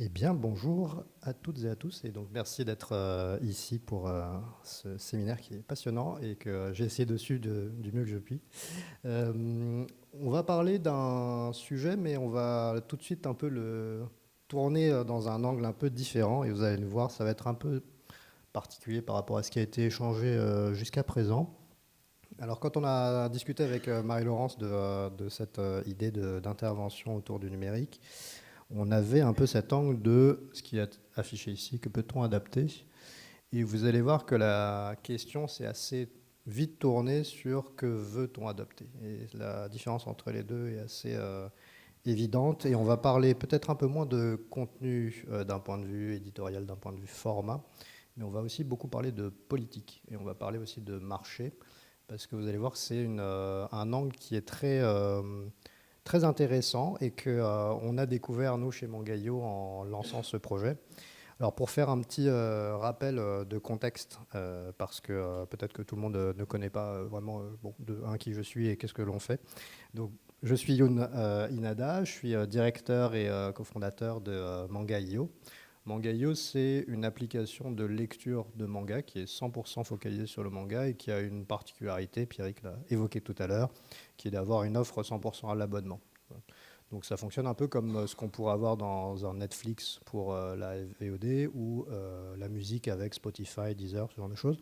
Eh bien, bonjour à toutes et à tous, et donc merci d'être ici pour ce séminaire qui est passionnant et que j'ai essayé dessus du mieux que je puis. On va parler d'un sujet, mais on va tout de suite un peu le tourner dans un angle un peu différent, et vous allez le voir, ça va être un peu particulier par rapport à ce qui a été échangé jusqu'à présent. Alors, quand on a discuté avec Marie-Laurence de cette idée d'intervention autour du numérique, on avait un peu cet angle de ce qui est affiché ici, que peut-on adapter? Et vous allez voir que la question s'est assez vite tournée sur que veut-on adopter. Et la différence entre les deux est assez évidente. Et on va parler peut-être un peu moins de contenu d'un point de vue éditorial, d'un point de vue format, mais on va aussi beaucoup parler de politique. Et on va parler aussi de marché, parce que vous allez voir que c'est un angle qui est très intéressant et qu'on a découvert, nous, chez Mangaio, en lançant ce projet. Alors, pour faire un petit rappel de contexte, parce que peut-être que tout le monde ne connaît pas vraiment qui je suis et qu'est-ce que l'on fait. Donc, je suis Youn Inada, je suis directeur et cofondateur de Mangaio. Mangaio, c'est une application de lecture de manga qui est 100% focalisée sur le manga et qui a une particularité, Pierrick l'a évoqué tout à l'heure, qui est d'avoir une offre 100% à l'abonnement. Donc ça fonctionne un peu comme ce qu'on pourrait avoir dans un Netflix pour la VOD ou la musique avec Spotify, Deezer, ce genre de choses.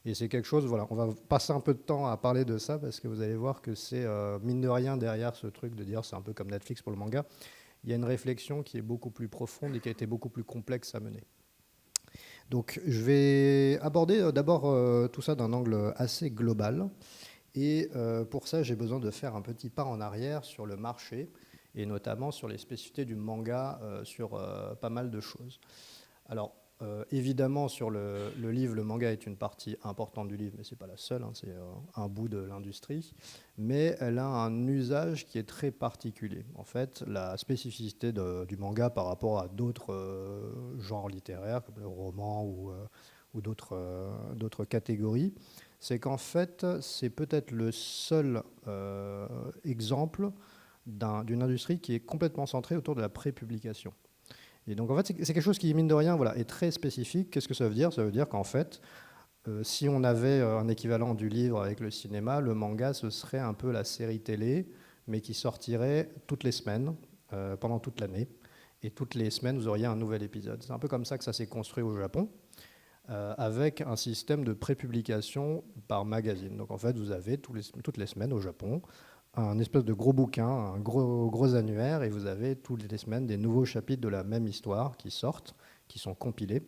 Et c'est quelque chose, voilà, on va passer un peu de temps à parler de ça parce que vous allez voir que c'est mine de rien derrière ce truc de dire c'est un peu comme Netflix pour le manga. Il y a une réflexion qui est beaucoup plus profonde et qui a été beaucoup plus complexe à mener. Donc je vais aborder d'abord tout ça d'un angle assez global. Et pour ça, j'ai besoin de faire un petit pas en arrière sur le marché et notamment sur les spécificités du manga sur pas mal de choses. Alors, évidemment, sur le livre, le manga est une partie importante du livre, mais ce n'est pas la seule, hein, c'est un bout de l'industrie. Mais elle a un usage qui est très particulier. En fait, la spécificité du manga par rapport à d'autres genres littéraires, comme le roman ou d'autres catégories, c'est qu'en fait, c'est peut-être le seul exemple d'une industrie qui est complètement centrée autour de la prépublication. Et donc en fait, c'est quelque chose qui, mine de rien, voilà, est très spécifique. Qu'est-ce que ça veut dire? Ça veut dire qu'en fait, si on avait un équivalent du livre avec le cinéma, le manga, ce serait un peu la série télé, mais qui sortirait toutes les semaines, pendant toute l'année. Et toutes les semaines, vous auriez un nouvel épisode. C'est un peu comme ça que ça s'est construit au Japon, avec un système de prépublication par magazine. Donc en fait, vous avez toutes les semaines au Japon un espèce de gros bouquin, un gros annuaire, et vous avez toutes les semaines des nouveaux chapitres de la même histoire qui sortent, qui sont compilés.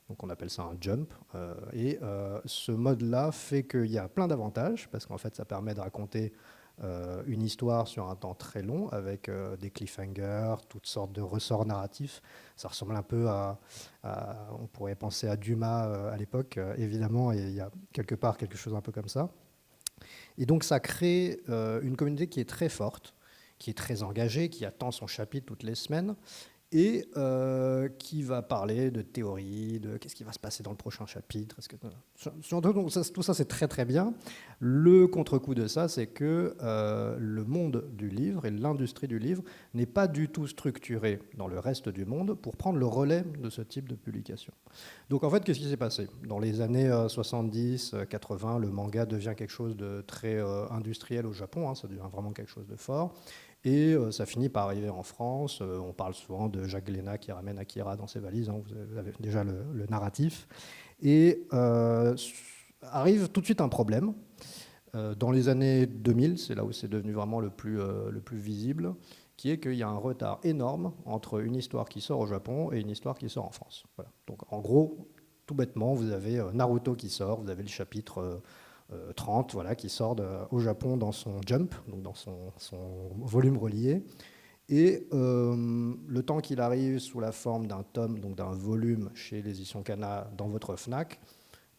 Donc on appelle ça un jump. Ce mode-là fait qu'il y a plein d'avantages, parce qu'en fait ça permet de raconter une histoire sur un temps très long, avec des cliffhangers, toutes sortes de ressorts narratifs. Ça ressemble un peu on pourrait penser à Dumas à l'époque, évidemment, et il y a quelque part quelque chose un peu comme ça. Et donc ça crée une communauté qui est très forte, qui est très engagée, qui attend son chapitre toutes les semaines et qui va parler de théorie, de qu'est-ce qui va se passer dans le prochain chapitre. Donc tout ça, c'est très très bien. Le contre-coup de ça, c'est que le monde du livre et l'industrie du livre n'est pas du tout structuré dans le reste du monde pour prendre le relais de ce type de publication. Donc en fait, qu'est-ce qui s'est passé? Dans les années 70, 80, le manga devient quelque chose de très industriel au Japon, hein, ça devient vraiment quelque chose de fort. Et ça finit par arriver en France. On parle souvent de Jacques Glénat qui ramène Akira dans ses valises. Hein, vous avez déjà le narratif. Et arrive tout de suite un problème. Dans les années 2000, c'est là où c'est devenu vraiment le plus visible, qui est qu'il y a un retard énorme entre une histoire qui sort au Japon et une histoire qui sort en France. Voilà. Donc en gros, tout bêtement, vous avez Naruto qui sort, vous avez le chapitre 30, voilà, qui sort au Japon dans son Jump, donc dans son volume relié. Et le temps qu'il arrive sous la forme d'un tome, donc d'un volume chez les éditions Kana dans votre FNAC,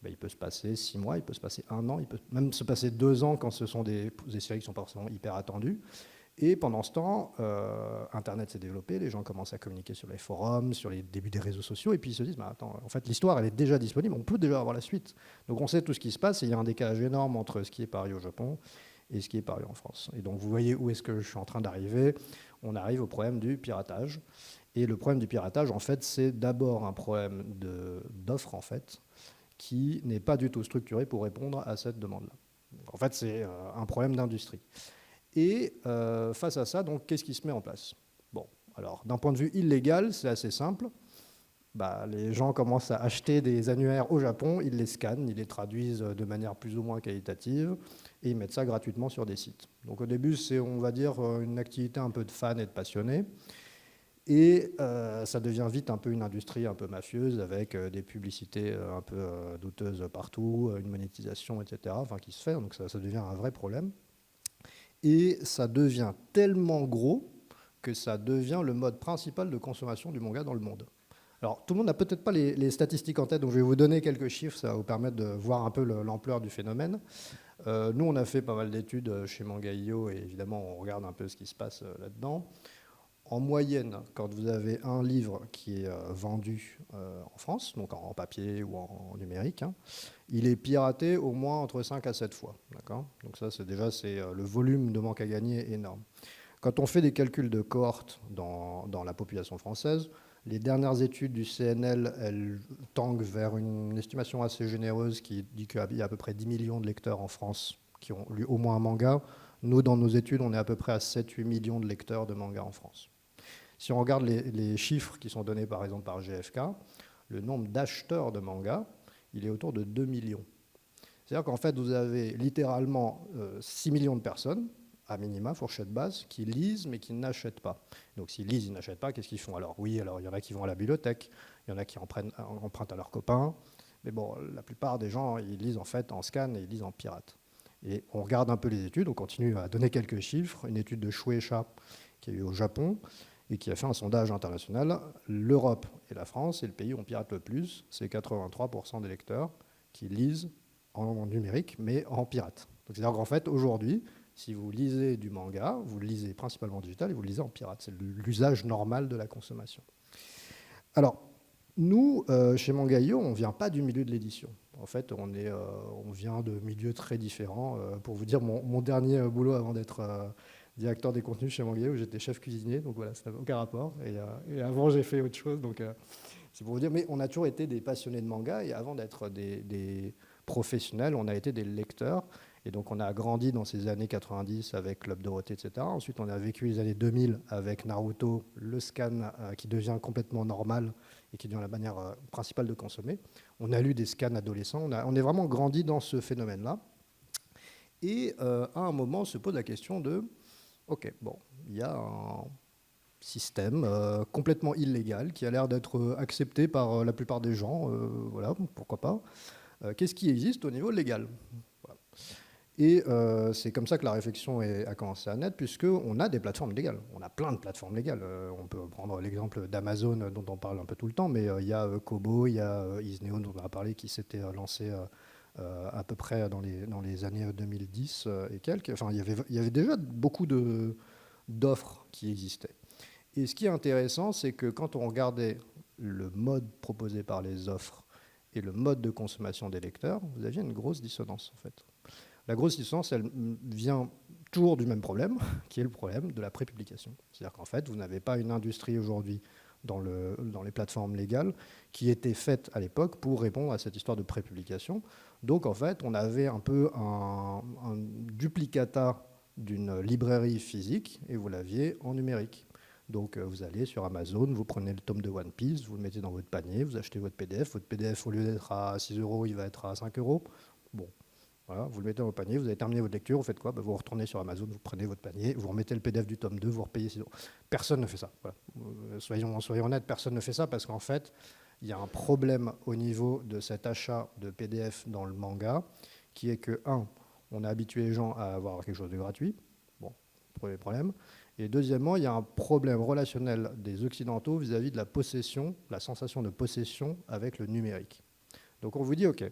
ben, il peut se passer 6 mois, il peut se passer 1 an, il peut même se passer 2 ans quand ce sont des séries qui sont pas forcément hyper attendues. Et pendant ce temps, Internet s'est développé, les gens commencent à communiquer sur les forums, sur les débuts des réseaux sociaux, et puis ils se disent, bah, attends, en fait, l'histoire, elle est déjà disponible, on peut déjà avoir la suite. Donc on sait tout ce qui se passe, et il y a un décalage énorme entre ce qui est paru au Japon et ce qui est paru en France. Et donc vous voyez où est-ce que je suis en train d'arriver. On arrive au problème du piratage. Et le problème du piratage, en fait, c'est d'abord un problème d'offre, en fait, qui n'est pas du tout structuré pour répondre à cette demande-là. En fait, c'est un problème d'industrie. Et face à ça, donc, qu'est-ce qui se met en place? Bon, alors, d'un point de vue illégal, c'est assez simple. Les gens commencent à acheter des annuaires au Japon, ils les scannent, ils les traduisent de manière plus ou moins qualitative, et ils mettent ça gratuitement sur des sites. Donc au début, c'est, on va dire, une activité un peu de fans et de passionnés. Et ça devient vite un peu une industrie un peu mafieuse avec des publicités un peu douteuses partout, une monétisation, etc., enfin, qui se fait. Donc ça devient un vrai problème. Et ça devient tellement gros que ça devient le mode principal de consommation du manga dans le monde. Alors, tout le monde n'a peut-être pas les statistiques en tête, donc je vais vous donner quelques chiffres, ça va vous permettre de voir un peu l'ampleur du phénomène. Nous, on a fait pas mal d'études chez Manga.io et évidemment, on regarde un peu ce qui se passe là-dedans. En moyenne, quand vous avez un livre qui est vendu en France, donc en papier ou en numérique, hein, il est piraté au moins entre 5 à 7 fois. Donc ça, c'est le volume de manque à gagner énorme. Quand on fait des calculs de cohorte dans la population française, les dernières études du CNL, elles tanguent vers une estimation assez généreuse qui dit qu'il y a à peu près 10 millions de lecteurs en France qui ont lu au moins un manga. Nous, dans nos études, on est à peu près à 7-8 millions de lecteurs de manga en France. Si on regarde les chiffres qui sont donnés par exemple par GFK, le nombre d'acheteurs de manga, il est autour de 2 millions. C'est-à-dire qu'en fait, vous avez littéralement 6 millions de personnes, à minima, fourchette basse, qui lisent mais qui n'achètent pas. Donc s'ils lisent, ils n'achètent pas, qu'est-ce qu'ils font? Alors oui, il y en a qui vont à la bibliothèque, il y en a qui empruntent à leurs copains, mais bon, la plupart des gens, ils lisent en fait en scan et ils lisent en pirate. Et on regarde un peu les études, on continue à donner quelques chiffres. Une étude de Shueisha qui a eu au Japon et qui a fait un sondage international. L'Europe et la France, c'est le pays où on pirate le plus, c'est 83% des lecteurs qui lisent en numérique, mais en pirate. Donc c'est-à-dire qu'en fait, aujourd'hui, si vous lisez du manga, vous le lisez principalement en digital et vous le lisez en pirate. C'est l'usage normal de la consommation. Alors, nous, chez Manga.io, on ne vient pas du milieu de l'édition. En fait, on vient de milieux très différents. Pour vous dire, mon dernier boulot avant d'être directeur des contenus chez Manga.io, j'étais chef cuisinier, donc voilà, ça n'a aucun rapport. Et avant, j'ai fait autre chose, donc c'est pour vous dire. Mais on a toujours été des passionnés de manga, et avant d'être des professionnels, on a été des lecteurs. Et donc on a grandi dans ces années 90 avec Club Dorothée, etc. Ensuite, on a vécu les années 2000 avec Naruto, le scan qui devient complètement normal et qui devient la manière principale de consommer. On a lu des scans adolescents. On est vraiment grandi dans ce phénomène-là. Et à un moment, on se pose la question de, OK, bon, il y a un système complètement illégal qui a l'air d'être accepté par la plupart des gens. Voilà, pourquoi pas. Qu'est-ce qui existe au niveau légal? Voilà. Et c'est comme ça que la réflexion a commencé à naître, puisqu'on a des plateformes légales. On a plein de plateformes légales. On peut prendre l'exemple d'Amazon, dont on parle un peu tout le temps, mais il y a Kobo, il y a Isneo, dont on a parlé, qui s'était lancé à peu près dans les années 2010 et quelques. Enfin, il y avait déjà beaucoup d'offres qui existaient. Et ce qui est intéressant, c'est que quand on regardait le mode proposé par les offres et le mode de consommation des lecteurs, vous aviez une grosse dissonance, en fait. La grosse dissonance, elle vient toujours du même problème, qui est le problème de la prépublication. C'est-à-dire qu'en fait, vous n'avez pas une industrie aujourd'hui dans les plateformes légales qui était faite à l'époque pour répondre à cette histoire de prépublication. Donc en fait, on avait un peu un duplicata d'une librairie physique et vous l'aviez en numérique. Donc vous allez sur Amazon, vous prenez le tome de One Piece, vous le mettez dans votre panier, vous achetez votre PDF. Votre PDF, au lieu d'être à 6 €, il va être à 5 €. Bon. Voilà, vous le mettez dans votre panier, vous avez terminé votre lecture, vous faites quoi? Vous retournez sur Amazon, vous prenez votre panier, vous remettez le PDF du tome 2, vous repayez 6 €. Personne ne fait ça. Voilà. Soyons honnêtes, personne ne fait ça parce qu'en fait, il y a un problème au niveau de cet achat de PDF dans le manga qui est que, on a habitué les gens à avoir quelque chose de gratuit. Bon, premier problème. Et deuxièmement, il y a un problème relationnel des Occidentaux vis-à-vis de la possession, la sensation de possession avec le numérique. Donc on vous dit, OK,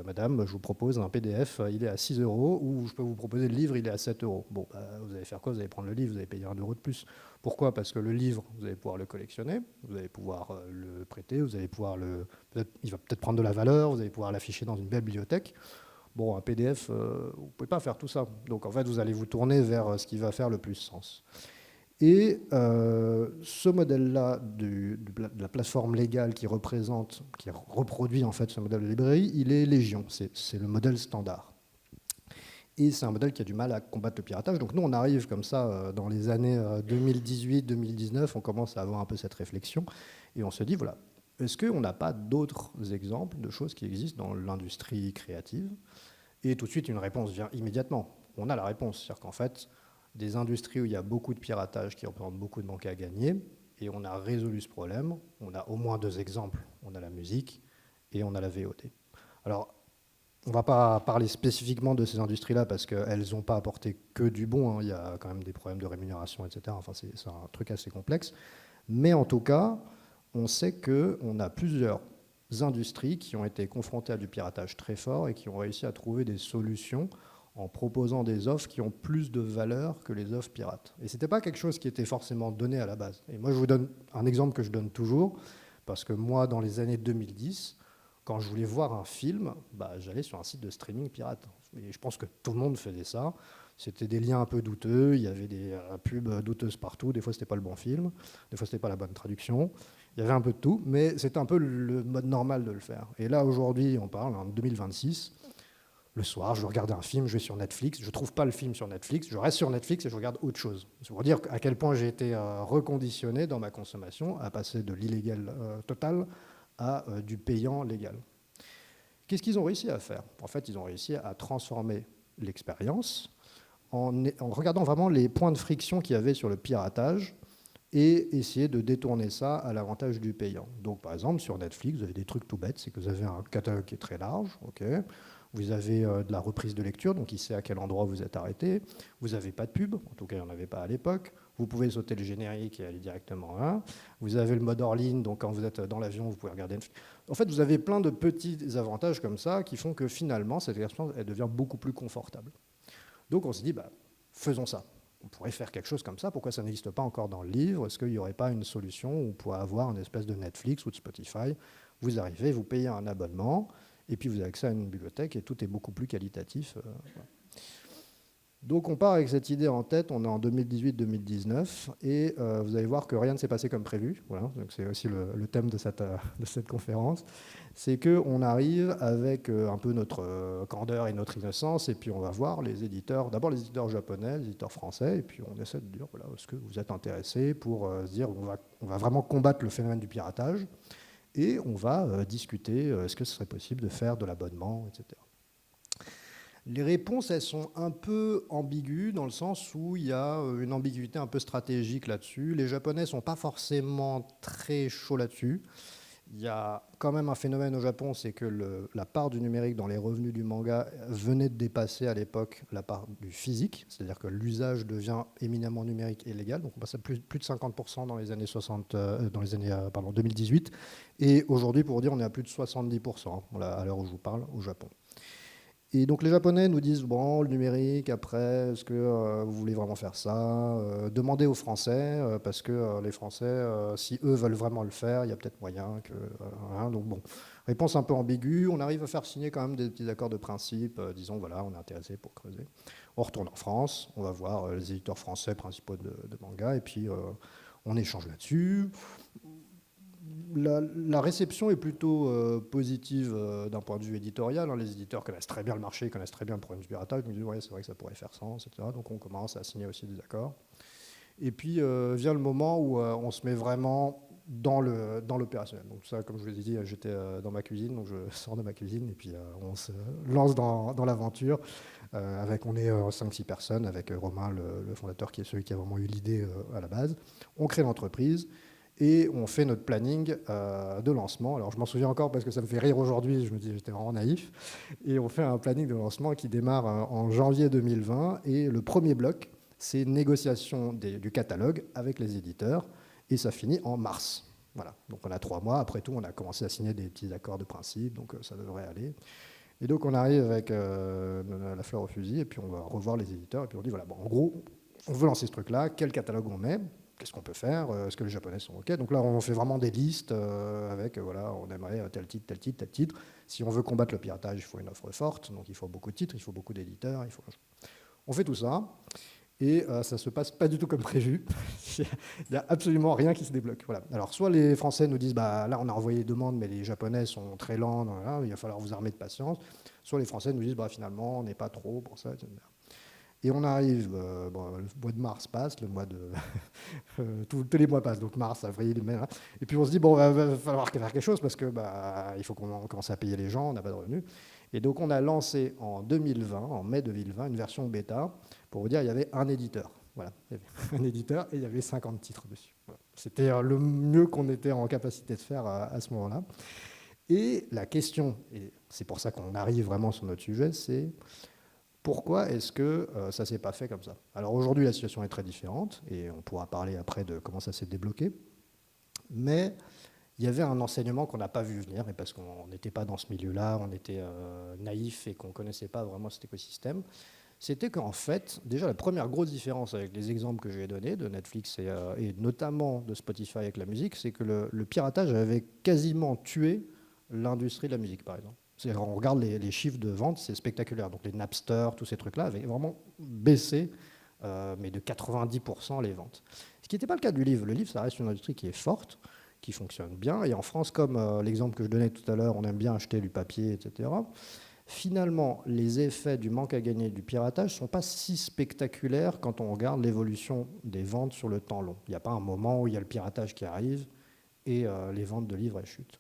madame, je vous propose un PDF, il est à 6 €, ou je peux vous proposer le livre, il est à 7 €. Bon, vous allez faire quoi? Vous allez prendre le livre, vous allez payer 1 € de plus. Pourquoi? Parce que le livre, vous allez pouvoir le collectionner, vous allez pouvoir le prêter, vous allez pouvoir il va peut-être prendre de la valeur, vous allez pouvoir l'afficher dans une belle bibliothèque. Bon, un PDF, vous ne pouvez pas faire tout ça. Donc en fait, vous allez vous tourner vers ce qui va faire le plus sens. Et ce modèle-là de la plateforme légale qui reproduit en fait ce modèle de librairie, il est légion, c'est le modèle standard. Et c'est un modèle qui a du mal à combattre le piratage. Donc nous, on arrive comme ça, dans les années 2018-2019, on commence à avoir un peu cette réflexion, et on se dit, voilà, est-ce qu'on n'a pas d'autres exemples de choses qui existent dans l'industrie créative? Et tout de suite, une réponse vient immédiatement. On a la réponse, c'est-à-dire qu'en fait, des industries où il y a beaucoup de piratage qui représentent beaucoup de manque à gagner, et on a résolu ce problème. On a au moins deux exemples. On a la musique et on a la VOD. Alors, on ne va pas parler spécifiquement de ces industries-là parce qu'elles n'ont pas apporté que du bon, hein. Il y a quand même des problèmes de rémunération, etc. Enfin, c'est un truc assez complexe. Mais en tout cas, on sait qu'on a plusieurs industries qui ont été confrontées à du piratage très fort et qui ont réussi à trouver des solutions en proposant des offres qui ont plus de valeur que les offres pirates. Et ce n'était pas quelque chose qui était forcément donné à la base. Et moi, je vous donne un exemple que je donne toujours, parce que moi, dans les années 2010, quand je voulais voir un film, j'allais sur un site de streaming pirate. Et je pense que tout le monde faisait ça. C'était des liens un peu douteux, il y avait des pubs douteuses partout, des fois c'était pas le bon film, des fois c'était pas la bonne traduction, il y avait un peu de tout, mais c'était un peu le mode normal de le faire. Et là aujourd'hui, on parle en 2026, le soir, je veux regarder un film, je vais sur Netflix, je ne trouve pas le film sur Netflix, je reste sur Netflix et je regarde autre chose. C'est pour dire à quel point j'ai été reconditionné dans ma consommation, à passer de l'illégal total à du payant légal. Qu'est-ce qu'ils ont réussi à faire? En fait, ils ont réussi à transformer l'expérience en regardant vraiment les points de friction qu'il y avait sur le piratage et essayer de détourner ça à l'avantage du payant. Donc, par exemple, sur Netflix, vous avez des trucs tout bêtes, c'est que vous avez un catalogue qui est très large, ok. Vous avez de la reprise de lecture, donc il sait à quel endroit vous êtes arrêté. Vous n'avez pas de pub, en tout cas, il n'y en avait pas à l'époque. Vous pouvez sauter le générique et aller directement là. Vous avez le mode hors ligne, donc quand vous êtes dans l'avion, vous pouvez regarder. En fait, vous avez plein de petits avantages comme ça qui font que finalement, cette expérience elle devient beaucoup plus confortable. Donc on s'est dit, faisons ça. On pourrait faire quelque chose comme ça. Pourquoi ça n'existe pas encore dans le livre? Est-ce qu'il n'y aurait pas une solution où on pourrait avoir une espèce de Netflix ou de Spotify? Vous arrivez, vous payez un abonnement, et puis vous avez accès à une bibliothèque, et tout est beaucoup plus qualitatif. Donc on part avec cette idée en tête, on est en 2018-2019, et vous allez voir que rien ne s'est passé comme prévu. Voilà, donc c'est aussi le thème de cette conférence. C'est qu'on arrive avec un peu notre candeur et notre innocence, et puis on va voir les éditeurs, d'abord les éditeurs japonais, les éditeurs français, et puis on essaie de dire, voilà, est-ce que vous êtes intéressés pour se dire, on va vraiment combattre le phénomène du piratage, et on va discuter, est-ce que ce serait possible de faire de l'abonnement, etc. Les réponses, elles sont un peu ambiguës dans le sens où il y a une ambiguïté un peu stratégique là-dessus. Les Japonais ne sont pas forcément très chauds là-dessus. Il y a quand même un phénomène au Japon, c'est que la part du numérique dans les revenus du manga venait de dépasser à l'époque la part du physique, c'est-à-dire que l'usage devient éminemment numérique et légal. Donc on passe à plus de 50% dans les années 2018. Et aujourd'hui, pour vous dire, on est à plus de 70%, voilà, à l'heure où je vous parle, au Japon. Et donc les Japonais nous disent, bon, le numérique, après, est-ce que vous voulez vraiment faire ça? Demandez aux Français, parce que les Français, si eux veulent vraiment le faire, il y a peut-être moyen que... donc bon, réponse un peu ambiguë. On arrive à faire signer quand même des petits accords de principe, disons, voilà, on est intéressé pour creuser. On retourne en France, on va voir les éditeurs français principaux de manga, et puis on échange là-dessus. La réception est plutôt positive d'un point de vue éditorial. Hein. Les éditeurs connaissent très bien le marché, connaissent très bien le problème du piratage. Ils nous disent, ouais, c'est vrai que ça pourrait faire sens, etc. Donc on commence à signer aussi des accords. Et puis vient le moment où on se met vraiment dans l'opérationnel. Donc ça, comme je vous l'ai dit, j'étais dans ma cuisine, donc je sors de ma cuisine et puis on se lance dans l'aventure. On est 5-6 personnes, avec Romain, le fondateur, qui est celui qui a vraiment eu l'idée à la base. On crée l'entreprise. Et on fait notre planning de lancement. Alors je m'en souviens encore parce que ça me fait rire aujourd'hui, je me dis j'étais vraiment naïf. Et on fait un planning de lancement qui démarre en janvier 2020. Et le premier bloc, c'est négociation du catalogue avec les éditeurs. Et ça finit en mars. Voilà. Donc on a 3 mois. Après tout, on a commencé à signer des petits accords de principe, donc ça devrait aller. Et donc on arrive avec la fleur au fusil, et puis on va revoir les éditeurs. Et puis on dit, voilà, bon, en gros, on veut lancer ce truc-là, quel catalogue on met? Qu'est-ce qu'on peut faire? Est-ce que les Japonais sont OK? Donc là, on fait vraiment des listes avec, voilà, on aimerait tel titre, tel titre, tel titre. Si on veut combattre le piratage, il faut une offre forte, donc il faut beaucoup de titres, il faut beaucoup d'éditeurs. On fait tout ça. Et ça ne se passe pas du tout comme prévu. Il n'y a absolument rien qui se débloque. Voilà. Alors, soit les Français nous disent, bah, là, on a envoyé les demandes, mais les Japonais sont très lents, voilà, il va falloir vous armer de patience. Soit les Français nous disent, bah, finalement, on n'est pas trop pour ça, etc. Et on arrive, bon, le mois de mars passe, le mois de... tous les mois passent, donc mars, avril, mai, hein. Et puis on se dit, bon, va falloir faire quelque chose parce que bah, il faut qu'on commence à payer les gens, on n'a pas de revenus. Et donc on a lancé en 2020, en mai 2020, une version bêta. Pour vous dire, il y avait un éditeur. Voilà, il y avait un éditeur et il y avait 50 titres dessus. Voilà. C'était le mieux qu'on était en capacité de faire à ce moment-là. Et la question, et c'est pour ça qu'on arrive vraiment sur notre sujet, c'est pourquoi est-ce que ça ne s'est pas fait comme ça? Alors aujourd'hui, la situation est très différente, et on pourra parler après de comment ça s'est débloqué. Mais il y avait un enseignement qu'on n'a pas vu venir, et parce qu'on n'était pas dans ce milieu-là, on était naïf et qu'on ne connaissait pas vraiment cet écosystème. C'était qu'en fait, déjà la première grosse différence avec les exemples que j'ai donnés de Netflix et notamment de Spotify avec la musique, c'est que le piratage avait quasiment tué l'industrie de la musique, par exemple. On regarde les chiffres de vente, c'est spectaculaire. Donc les Napster, tous ces trucs-là avaient vraiment baissé, mais de 90% les ventes. Ce qui n'était pas le cas du livre. Le livre, ça reste une industrie qui est forte, qui fonctionne bien. Et en France, comme l'exemple que je donnais tout à l'heure, on aime bien acheter du papier, etc. Finalement, les effets du manque à gagner du piratage ne sont pas si spectaculaires quand on regarde l'évolution des ventes sur le temps long. Il n'y a pas un moment où il y a le piratage qui arrive et les ventes de livres elles chutent.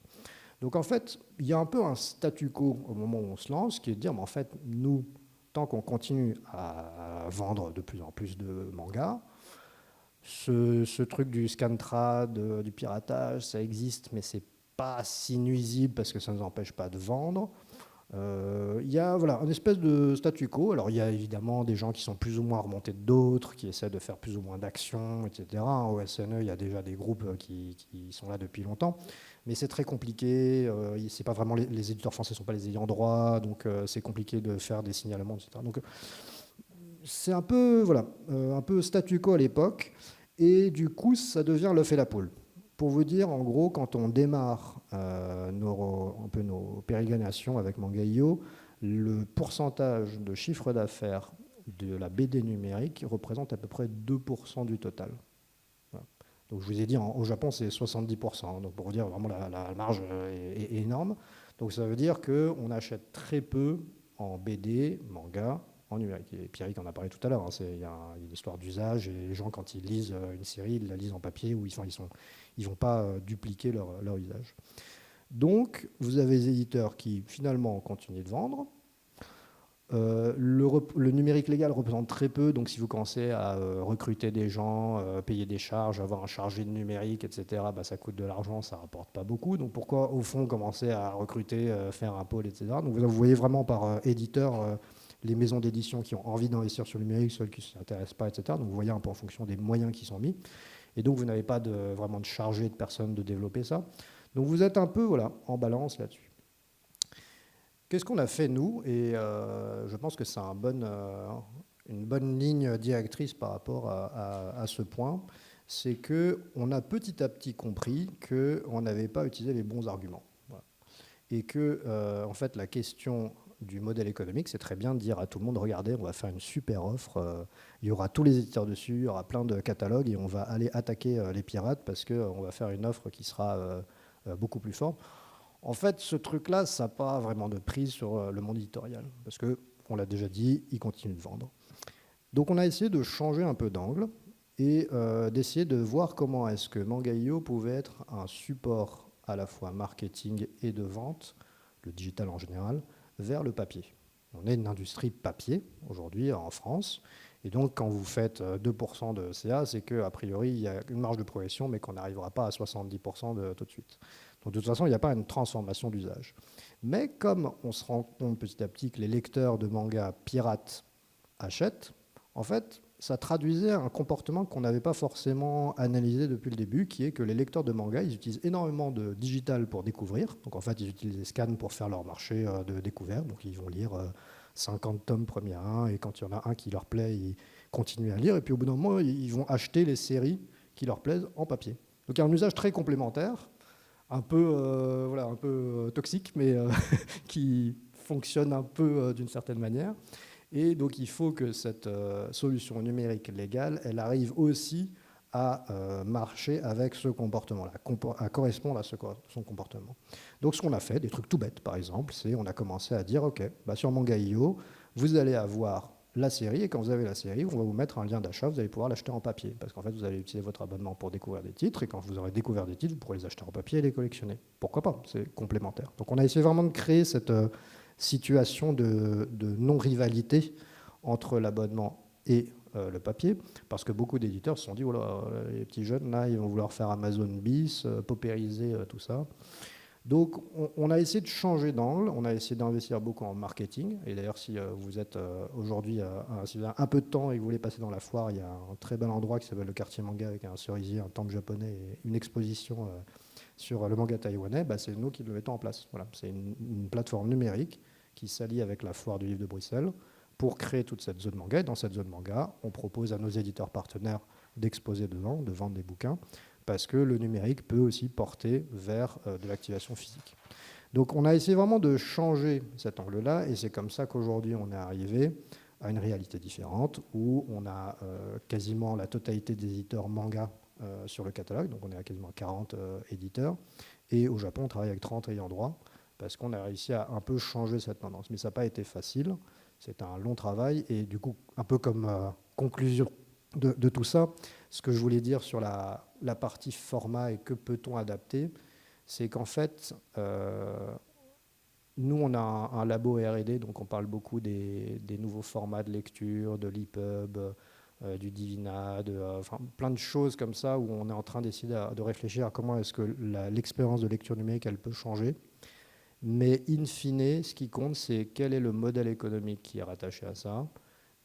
Donc en fait, il y a un peu un statu quo au moment où on se lance, qui est de dire, mais en fait, nous, tant qu'on continue à vendre de plus en plus de mangas, ce truc du scantrad, du piratage, ça existe, mais c'est pas si nuisible parce que ça ne nous empêche pas de vendre. Il y a voilà, une espèce de statu quo. Alors il y a évidemment des gens qui sont plus ou moins remontés de d'autres, qui essaient de faire plus ou moins d'actions, etc. Au SNE, il y a déjà des groupes qui sont là depuis longtemps. Mais c'est très compliqué. C'est pas vraiment les éditeurs français ne sont pas les ayants droit, donc c'est compliqué de faire des signalements, etc. Donc c'est un peu, voilà, un peu statu quo à l'époque. Et du coup, ça devient l'œuf et la poule. Pour vous dire, en gros, quand on démarre un peu nos pérégrinations avec Mangaio, le pourcentage de chiffre d'affaires de la BD numérique représente à peu près 2% du total. Voilà. Donc je vous ai dit, au Japon, c'est 70%. Donc pour vous dire, vraiment, la marge est énorme. Donc ça veut dire qu'on achète très peu en BD, manga, en numérique. Et Pierrick en a parlé tout à l'heure. Hein, il y a une histoire d'usage et les gens, quand ils lisent une série, ils la lisent en papier ou ils vont pas dupliquer leur usage. Donc, vous avez des éditeurs qui, finalement, continuent de vendre. Le numérique légal représente très peu, donc si vous commencez à recruter des gens, payer des charges, avoir un chargé de numérique, etc., bah, ça coûte de l'argent, ça ne rapporte pas beaucoup. Donc pourquoi, au fond, commencer à recruter, faire un pôle, etc. Donc vous voyez vraiment par éditeur les maisons d'édition qui ont envie d'investir sur le numérique, celles qui ne s'y intéressent pas, etc. Donc vous voyez un peu en fonction des moyens qui sont mis. Et donc vous n'avez pas vraiment de chargé de personnes de développer ça. Donc vous êtes un peu voilà, en balance là-dessus. Qu'est-ce qu'on a fait, nous? Et je pense que c'est une bonne ligne directrice par rapport à ce point. C'est qu'on a petit à petit compris qu'on n'avait pas utilisé les bons arguments. Voilà. Et que, en fait, la question du modèle économique, c'est très bien de dire à tout le monde, regardez, on va faire une super offre, il y aura tous les éditeurs dessus, il y aura plein de catalogues et on va aller attaquer les pirates parce qu'on va faire une offre qui sera beaucoup plus forte. En fait, ce truc-là, ça n'a pas vraiment de prise sur le monde éditorial, parce qu'on l'a déjà dit, il continue de vendre. Donc on a essayé de changer un peu d'angle et d'essayer de voir comment est-ce que Mangaio pouvait être un support à la fois marketing et de vente, le digital en général, vers le papier. On est une industrie papier aujourd'hui en France, et donc quand vous faites 2% de CA, c'est qu'a priori il y a une marge de progression, mais qu'on n'arrivera pas à 70% tout de suite. Donc de toute façon, il n'y a pas une transformation d'usage. Mais comme on se rend compte petit à petit que les lecteurs de mangas pirates achètent, en fait, ça traduisait un comportement qu'on n'avait pas forcément analysé depuis le début, qui est que les lecteurs de mangas, ils utilisent énormément de digital pour découvrir. Donc en fait, ils utilisent les scans pour faire leur marché de découverte. Donc ils vont lire 50 tomes premier 1, et quand il y en a un qui leur plaît, ils continuent à lire. Et puis au bout d'un moment, ils vont acheter les séries qui leur plaisent en papier. Donc il y a un usage très complémentaire, un peu toxique, mais qui fonctionne un peu d'une certaine manière. Et donc il faut que cette solution numérique légale, elle arrive aussi à marcher avec ce comportement-là, à correspondre à son comportement. Donc ce qu'on a fait, des trucs tout bêtes par exemple, c'est on a commencé à dire, ok, bah, sur Manga.io, vous allez avoir la série, et quand vous avez la série, on va vous mettre un lien d'achat, vous allez pouvoir l'acheter en papier, parce qu'en fait, vous allez utiliser votre abonnement pour découvrir des titres, et quand vous aurez découvert des titres, vous pourrez les acheter en papier et les collectionner. Pourquoi pas? C'est complémentaire. Donc on a essayé vraiment de créer cette situation de non-rivalité entre l'abonnement et le papier, parce que beaucoup d'éditeurs se sont dit, oh là, les petits jeunes, là, ils vont vouloir faire Amazon bis, paupériser tout ça. Donc, on a essayé de changer d'angle, on a essayé d'investir beaucoup en marketing. Et d'ailleurs, si vous êtes aujourd'hui, si vous avez un peu de temps et que vous voulez passer dans la foire, il y a un très bel endroit qui s'appelle le quartier manga avec un cerisier, un temple japonais et une exposition sur le manga taïwanais. Bah, c'est nous qui le mettons en place. Voilà. C'est une plateforme numérique qui s'allie avec la foire du livre de Bruxelles pour créer toute cette zone manga. Et dans cette zone manga, on propose à nos éditeurs partenaires d'exposer dedans, de vendre des bouquins, parce que le numérique peut aussi porter vers de l'activation physique. Donc on a essayé vraiment de changer cet angle-là, et c'est comme ça qu'aujourd'hui on est arrivé à une réalité différente, où on a quasiment la totalité des éditeurs manga sur le catalogue, donc on est à quasiment 40 éditeurs, et au Japon on travaille avec 30 ayants droit, parce qu'on a réussi à un peu changer cette tendance. Mais ça n'a pas été facile, c'est un long travail, et du coup, un peu comme conclusion de tout ça, ce que je voulais dire sur la partie format et que peut-on adapter, c'est qu'en fait, nous, on a un labo R&D, donc on parle beaucoup des nouveaux formats de lecture, de l'EPUB, du Divina, enfin, plein de choses comme ça où on est en train d'essayer de réfléchir à comment est-ce que l'expérience de lecture numérique, elle peut changer. Mais in fine, ce qui compte, c'est quel est le modèle économique qui est rattaché à ça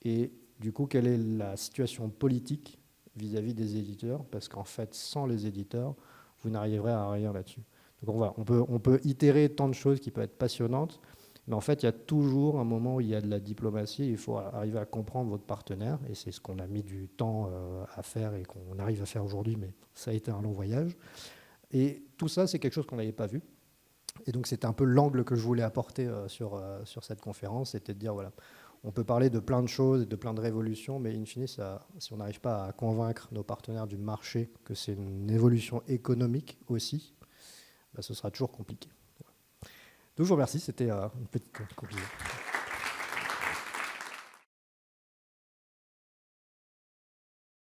et du coup, quelle est la situation politique vis-à-vis des éditeurs? Parce qu'en fait, sans les éditeurs, vous n'arriverez à rien là-dessus. Donc on peut itérer tant de choses qui peuvent être passionnantes, mais en fait, il y a toujours un moment où il y a de la diplomatie. Il faut arriver à comprendre votre partenaire, et c'est ce qu'on a mis du temps à faire et qu'on arrive à faire aujourd'hui, mais ça a été un long voyage. Et tout ça, c'est quelque chose qu'on n'avait pas vu. Et donc, c'était un peu l'angle que je voulais apporter sur cette conférence, c'était de dire, voilà, on peut parler de plein de choses et de plein de révolutions, mais in fine, si on n'arrive pas à convaincre nos partenaires du marché que c'est une évolution économique aussi, bah, ce sera toujours compliqué. Donc je vous remercie, c'était une petite conclusion.